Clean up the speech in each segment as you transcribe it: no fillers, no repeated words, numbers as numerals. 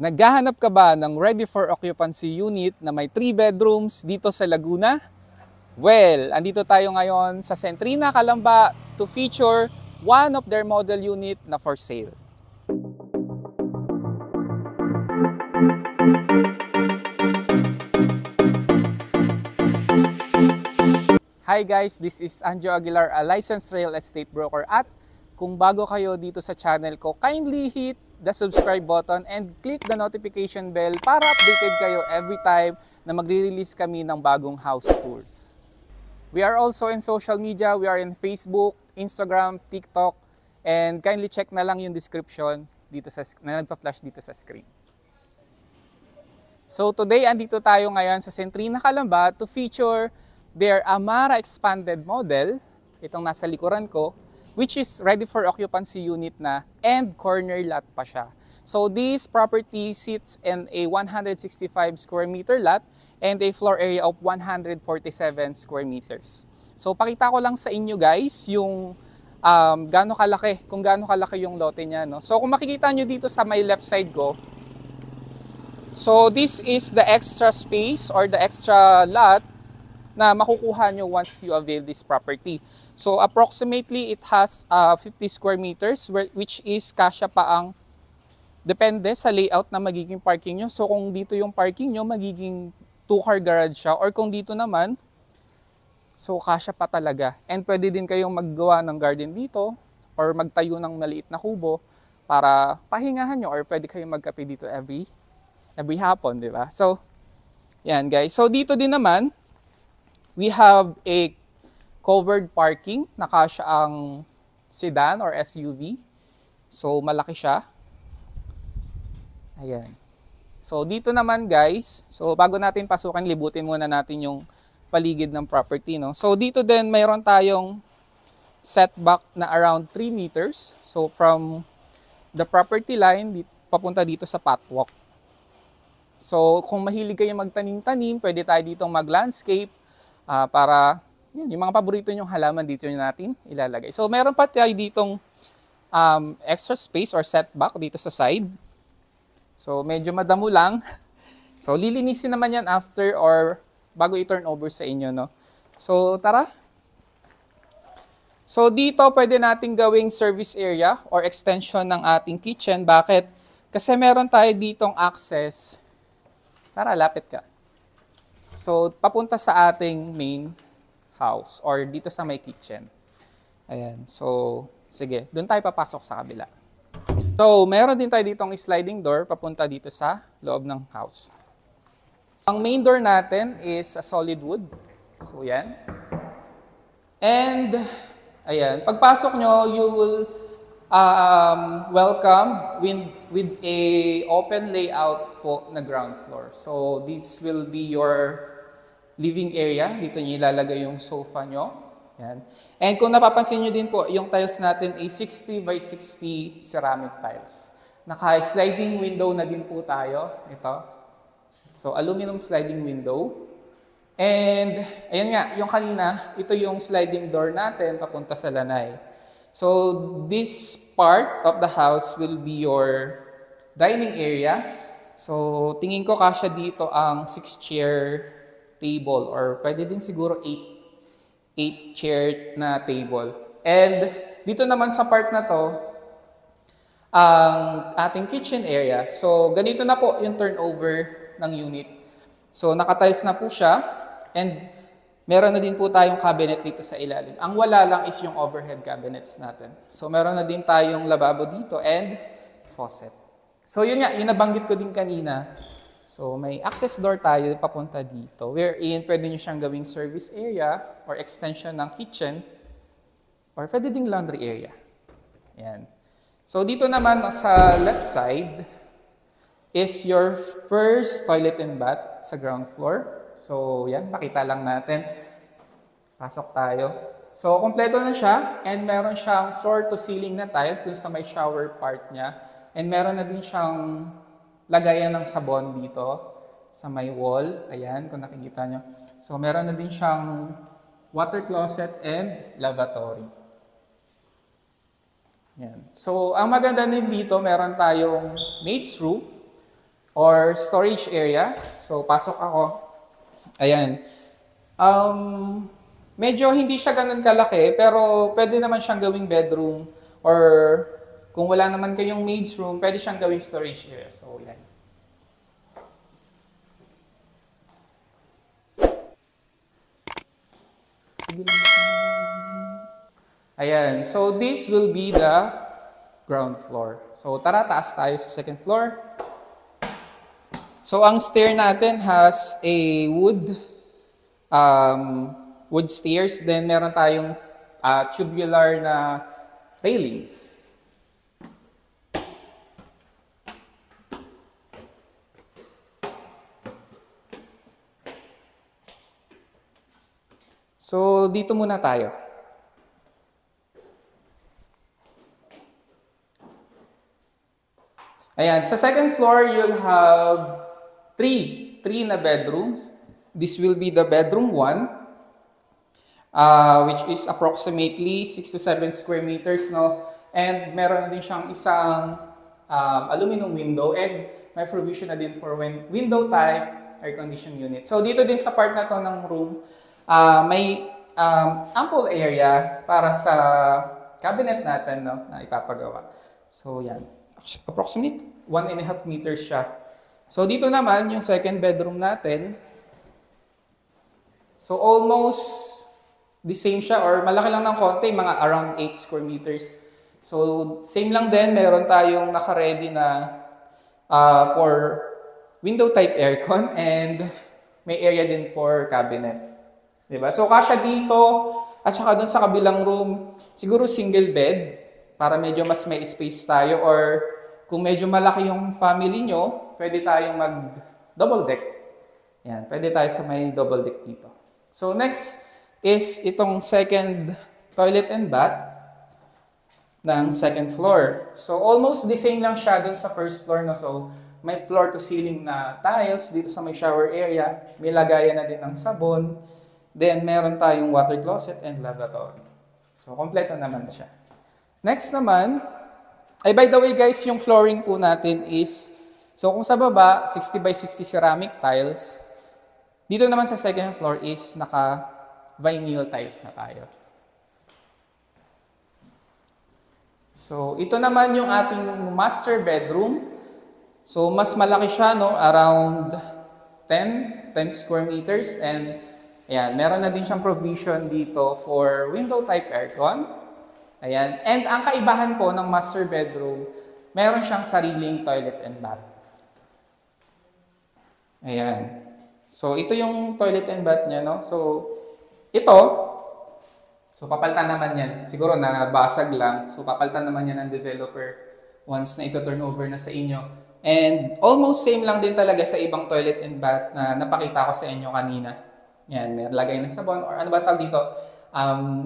Naghahanap ka ba ng ready for occupancy unit na may 3 bedrooms dito sa Laguna? Well, andito tayo ngayon sa Centrina, Calamba to feature one of their model unit na for sale. Hi guys, this is Anjo Aguilar, a licensed real estate broker, at kung bago kayo dito sa channel ko, kindly hit the subscribe button and click the notification bell para updated kayo every time na magre-release kami ng bagong house tours. We are also in social media. We are in Facebook, Instagram, TikTok, and kindly check na lang yung description dito na nagpa-flash dito sa screen. So today, andito tayo ngayon sa Centrina, Calamba to feature their Amara expanded model, itong nasa likuran ko, which is ready for occupancy unit na and corner lot pa siya. So this property sits in a 165 square meter lot and a floor area of 147 square meters. So pakita ko lang sa inyo guys yung kung gaano kalaki yung lote niya, no? So kung makikita nyo dito sa my left side ko, so this is the extra space or the extra lot na makukuha nyo once you avail this property. So approximately it has 50 square meters which is kasya pa ang depende sa layout na magiging parking nyo. So kung dito yung parking nyo, magiging 2-car garage siya, or kung dito naman, so kasya pa talaga. And pwede din kayong maggawa ng garden dito or magtayo ng maliit na kubo para pahingahan nyo, or pwede kayong magkape dito every hapon, di ba? So yan guys. So dito din naman, we have a covered parking, nakasya ang sedan or SUV. So malaki siya. Ayan. So dito naman guys, so bago natin pasukan, libutin muna natin yung paligid ng property, no? So dito din mayroon tayong setback na around 3 meters. So from the property line papunta dito sa pathwalk. So kung mahilig kayo magtanim-tanim, pwede tayo ditong mag-landscape para yung mga paborito nyong halaman dito natin ilalagay. So meron pa tayo ditong extra space or setback dito sa side. So medyo madamo lang. So lilinisin naman yan after or bago i-turn over sa inyo, no? So tara. So dito pwede nating gawing service area or extension ng ating kitchen. Bakit? Kasi meron tayo ditong access. Tara, lapit ka. So papunta sa ating main house or dito sa may kitchen. Ayan. So, sige. Doon tayo papasok sa kabila. So, meron din tayo ditong sliding door papunta dito sa loob ng house. Ang main door natin is a solid wood. So, yan. And, ayan. Pagpasok nyo, you will welcome with a open layout po na ground floor. So, this will be your living area. Dito nyo ilalagay yung sofa nyo. Yan. And kung napapansin nyo din po, yung tiles natin ay 60 by 60 ceramic tiles. Naka-sliding window na din po tayo. Ito. So, aluminum sliding window. And, ayan nga, yung kanina, ito yung sliding door natin papunta sa lanay. So, this part of the house will be your dining area. So, tingin ko kasya dito ang 6-chair table, or pwede din siguro 8 chair na table. And dito naman sa part na to, ang ating kitchen area. So ganito na po yung turnover ng unit. So nakatiles na po siya, and meron na din po tayong cabinet dito sa ilalim. Ang wala lang is yung overhead cabinets natin. So meron na din tayong lababo dito and faucet. So yun nga, yung nabanggit ko din kanina. So, may access door tayo papunta dito, wherein pwede nyo siyang gawing service area or extension ng kitchen, or pwede ding laundry area. Ayan. So, dito naman sa left side is your first toilet and bath sa ground floor. So, yan, pakita lang natin. Pasok tayo. So, kompleto na siya, and meron siyang floor to ceiling na tiles dun sa may shower part niya. And meron na din siyang lagayan ng sabon dito sa may wall. Ayan, kung nakikita nyo. So, meron na din siyang water closet and lavatory. Ayan. So, ang maganda din dito, meron tayong maid's room. or storage area. So, pasok ako. Ayan. Medyo hindi siya ganun kalaki, pero pwede naman siyang gawing bedroom or kung wala naman kayong maid's room, pwede siyang gawing storage area. So, yan. Ayan. So, this will be the ground floor. So, tara, taas tayo sa second floor. So, ang stair natin has a wood stairs. Then, meron tayong tubular na railings. So, dito muna tayo. Ayan, sa second floor, you'll have three na bedrooms. This will be the bedroom 1, which is approximately 6 to 7 square meters, no? And meron din siyang isang aluminum window and may provision na din for window type air condition unit. So dito din sa part na to ng room, may ample area para sa cabinet natin, no, na ipapagawa. So yan, approximate 1.5 meters siya. So dito naman yung second bedroom natin. So almost the same siya or malaki lang ng konti, mga around 8 square meters. So same lang din, meron tayong naka-ready na for window type aircon and may area din for cabinet. Diba? So kasya dito at saka dun sa kabilang room, siguro single bed para medyo mas may space tayo, or kung medyo malaki yung family nyo, pwede tayong mag double deck. Yan, pwede tayo sa may double deck dito. So next is itong second toilet and bath ng second floor. So almost the same lang siya dun sa first floor, no? So may floor to ceiling na tiles dito sa may shower area. May lagayan na din ng sabon. Then meron tayong water closet and lavatory. So kompleto naman siya. Next naman, ay by the way guys, yung flooring po natin is, so kung sa baba, 60 by 60 ceramic tiles. Dito naman sa second floor is naka-vinyl tiles na tayo. So ito naman yung ating master bedroom. So mas malaki siya, no, around 10 square meters, and ayan, meron na din siyang provision dito for window type aircon. Ayan, and ang kaibahan po ng master bedroom, meron siyang sariling toilet and bath. Ayan. So ito yung toilet and bath niya, no. So ito, so papalitan naman yan. Siguro nabasag lang. So papalitan naman yan ng developer once na ito turn over na sa inyo. And almost same lang din talaga sa ibang toilet and bath na napakita ko sa inyo kanina. Yan, may lagay ng sabon or ano ba tawag dito?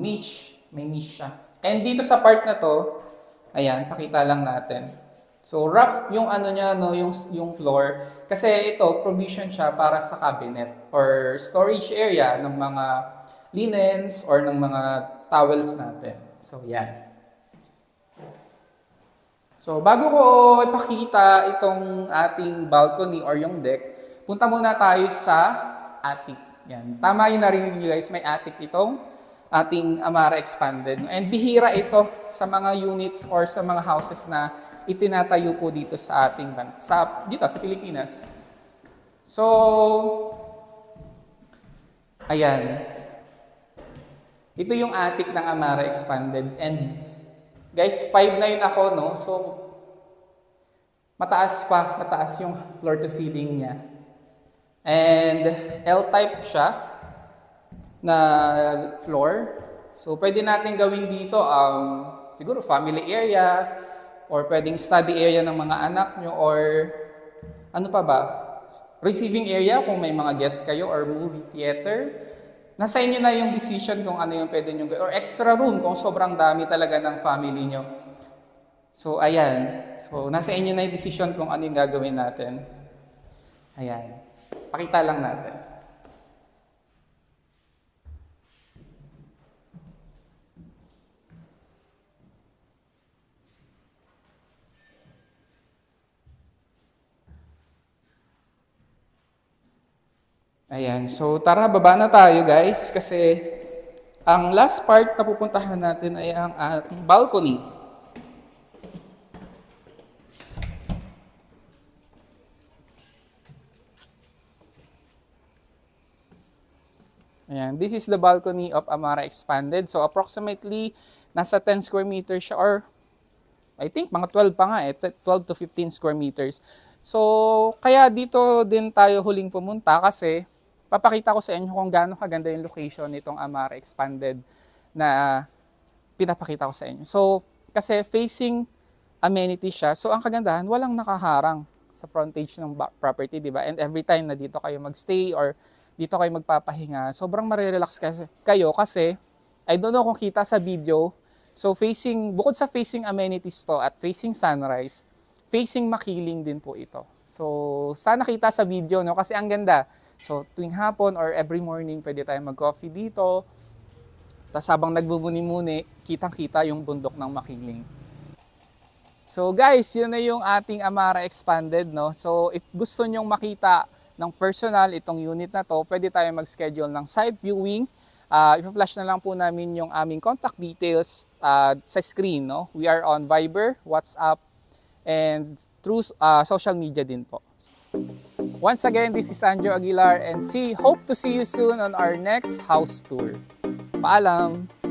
Niche. May niche siya. And dito sa part na to, ayan, pakita lang natin. So rough yung ano niya, no, yung floor. Kasi ito, provision siya para sa cabinet or storage area ng mga linens or ng mga towels natin. So yan. So, bago ko ipakita itong ating balcony or yung deck, punta muna tayo sa attic. Yan. Tama yung narinig nyo guys, may attic itong ating Amara Expanded. And bihira ito sa mga units or sa mga houses na itinatayo po dito sa ating dito sa Pilipinas. So, ayan. Ito yung attic ng Amara Expanded. And guys, 5'9" ako, no? So, mataas yung floor to ceiling niya. And L-type siya na floor. So, pwede natin gawin dito, siguro family area, or pwedeng study area ng mga anak nyo, or ano pa ba? Receiving area kung may mga guest kayo, or movie theater. Nasa inyo na yung decision kung ano yung pwede nyo gawin. Or extra room kung sobrang dami talaga ng family nyo. So, ayan. So, nasa inyo na yung decision kung ano yung gagawin natin. Ayan. Pakita lang natin. Ayan, so tara, baba na tayo guys kasi ang last part na pupuntahan natin ay ang ating balcony. Ayan, this is the balcony of Amara Expanded. So approximately nasa 10 square meters siya, or I think mga 12 pa nga 12 to 15 square meters. So kaya dito din tayo huling pumunta kasi papakita ko sa inyo kung gaano kaganda yung location nitong Amara Expanded na pinapakita ko sa inyo. So kasi facing amenity siya, so ang kagandahan walang nakaharang sa frontage ng property, di ba? And every time na dito kayo magstay or dito kayo magpapahinga, sobrang marirelax kayo kasi, I don't know kung kita sa video, so bukod sa facing amenities to at facing sunrise, facing Makiling din po ito. So sana kita sa video, no? Kasi ang ganda. So tuwing hapon or every morning, pwede tayong mag-coffee dito. Tapos habang nagbumuni-muni, kitang-kita yung bundok ng Makiling. So guys, yun na yung ating Amara Expanded, no? So if gusto nyong makita ng personal itong unit na to, pwede tayo mag-schedule ng site viewing. Ipa-flash na lang po namin yung aming contact details sa screen, no? We are on Viber, WhatsApp, and through social media din po. Once again, this is Anjo Aguilar and hope to see you soon on our next house tour. Paalam!